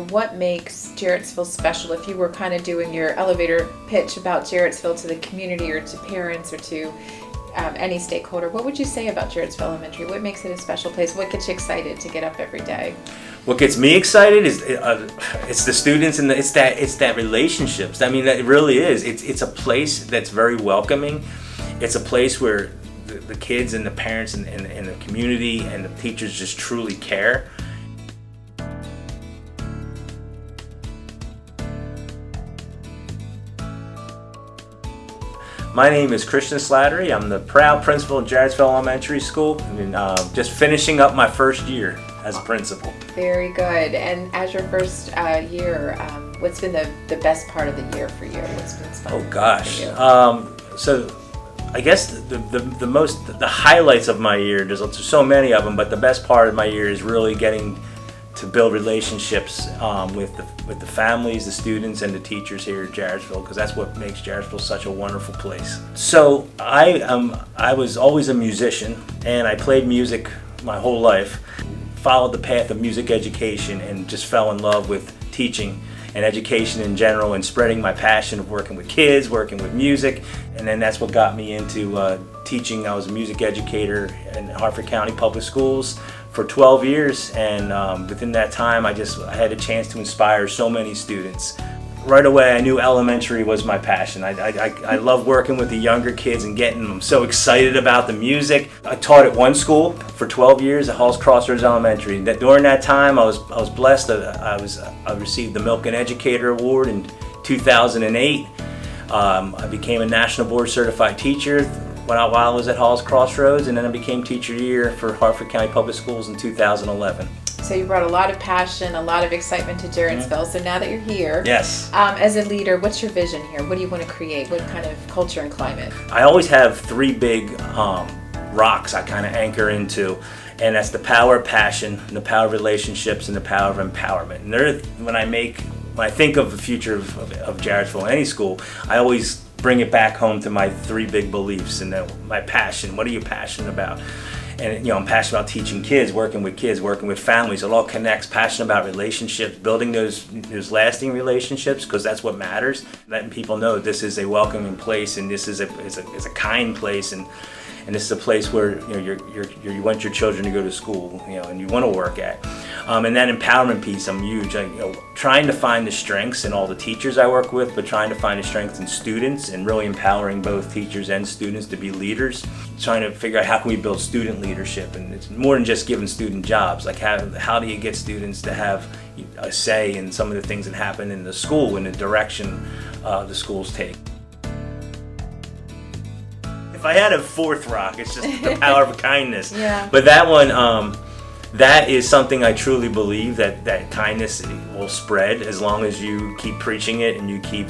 what makes Jarrettsville special? If you were kind of doing your elevator pitch about Jarrettsville to the community or to parents or to any stakeholder, what would you say about Jarrettsville Elementary? What makes it a special place? What gets you excited to get up every day? What gets me excited is it's the students and it's that relationships. I mean, that it really is. It's a place that's very welcoming. It's a place where the kids and the parents and the community and the teachers just truly care. My name is Christian Slattery. I'm the proud principal of Jarrettsville Elementary School, and just finishing up my first year as a principal. Very good. And as your first year, what's been the best part of the year for you? What's been fun? Oh gosh. So I guess the highlights of my year, there's so many of them, but the best part of my year is really getting to build relationships with the families, the students, and the teachers here at Jarrettsville, because that's what makes Jarrettsville such a wonderful place. So I was always a musician, and I played music my whole life. Followed the path of music education and just fell in love with teaching and education in general, and spreading my passion of working with kids, working with music, and then that's what got me into teaching. I was a music educator in Harford County Public Schools for 12 years, and within that time I had a chance to inspire so many students. Right away I knew elementary was my passion. I love working with the younger kids and getting them so excited about the music. I taught at one school for 12 years at Halls Crossroads Elementary. During that time I was blessed. I received the Milken Educator Award in 2008. I became a National Board Certified Teacher while I was at Halls Crossroads, and then I became Teacher of the Year for Harford County Public Schools in 2011. So you brought a lot of passion, a lot of excitement to Jarrettsville. Mm-hmm. So now that you're here, yes, as a leader, what's your vision here? What do you want to create? What kind of culture and climate? I always have three big rocks I kind of anchor into, and that's the power of passion, the power of relationships, and the power of empowerment. And when I think of the future of Jarrettsville in any school, I always bring it back home to my three big beliefs and my passion. What are you passionate about? And I'm passionate about teaching kids, working with families. It all connects. Passionate about relationships, building those lasting relationships, because that's what matters. Letting people know this is a welcoming place, and this is a kind place, and this is a place where you want your children to go to school, and you want to work at. And that empowerment piece, I'm huge. Trying to find the strengths in all the teachers I work with, but trying to find the strengths in students, and really empowering both teachers and students to be leaders. Trying to figure out how can we build student leadership, and it's more than just giving student jobs. Like how do you get students to have a say in some of the things that happen in the school and the direction the schools take. If I had a fourth rock, it's just the power of kindness. Yeah. But that one, that is something I truly believe that kindness will spread as long as you keep preaching it and you keep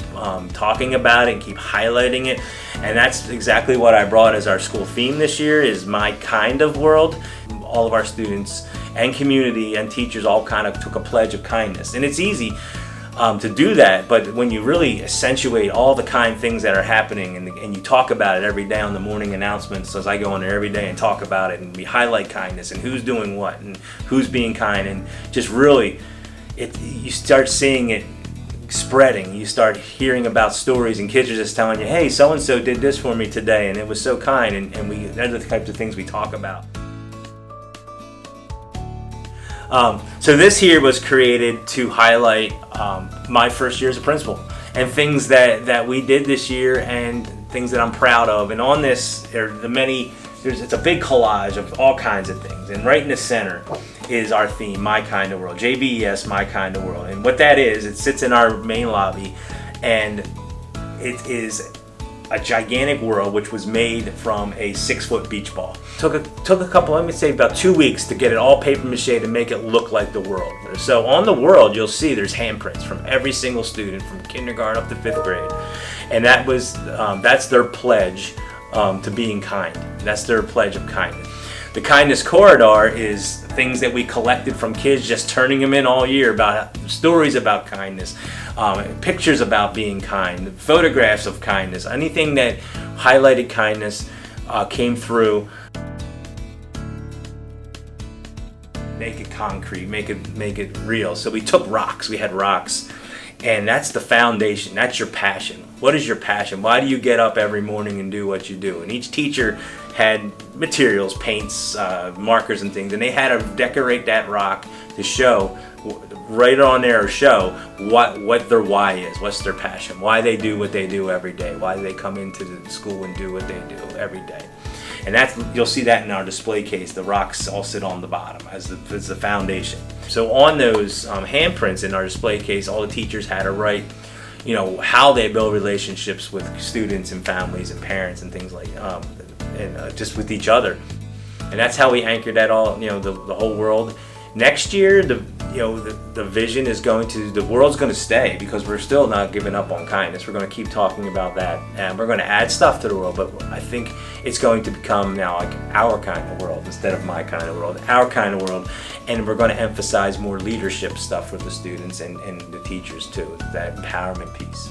talking about it and keep highlighting it. And that's exactly what I brought as our school theme this year, is my kind of world. All of our students and community and teachers all kind of took a pledge of kindness. And it's easy to do that, but when you really accentuate all the kind things that are happening and you talk about it every day on the morning announcements, as I go on there every day and talk about it, and we highlight kindness and who's doing what and who's being kind, and just really you start seeing it spreading. You start hearing about stories, and kids are just telling you, hey, so and so did this for me today and it was so kind, and they're the types of things we talk about. So this here was created to highlight my first year as a principal, and things that we did this year, and things that I'm proud of. And on this, it's a big collage of all kinds of things. And right in the center is our theme, My Kind of World, JBES, My Kind of World. And what that is, it sits in our main lobby, and it is a gigantic world which was made from a 6-foot beach ball. Took a couple, let me say about 2 weeks to get it all paper mache to make it look like the world. So on the world, you'll see there's handprints from every single student from kindergarten up to 5th grade. And that's their pledge to being kind. That's their pledge of kindness. The kindness corridor is things that we collected from kids, just turning them in all year, about stories about kindness, pictures about being kind, photographs of kindness, anything that highlighted kindness came through. make it concrete, make it real. So we took rocks. We had rocks, and that's the foundation. That's your passion. What is your passion? Why do you get up every morning and do what you do? And each teacher had materials, paints, markers and things, and they had to decorate that rock to show, right on there, show what their why is, what's their passion, why they do what they do every day, why they come into the school and do what they do every day. And that's, you'll see that in our display case. The rocks all sit on the bottom as the foundation. So on those handprints in our display case, all the teachers had to write, how they build relationships with students and families and parents and things like, and just with each other. And that's how we anchored that all, the whole world. Next year, the vision is the world's going to stay, because we're still not giving up on kindness. We're going to keep talking about that, and we're going to add stuff to the world, but I think it's going to become now like our kind of world instead of my kind of world, our kind of world. And we're going to emphasize more leadership stuff for the students and the teachers too, that empowerment piece.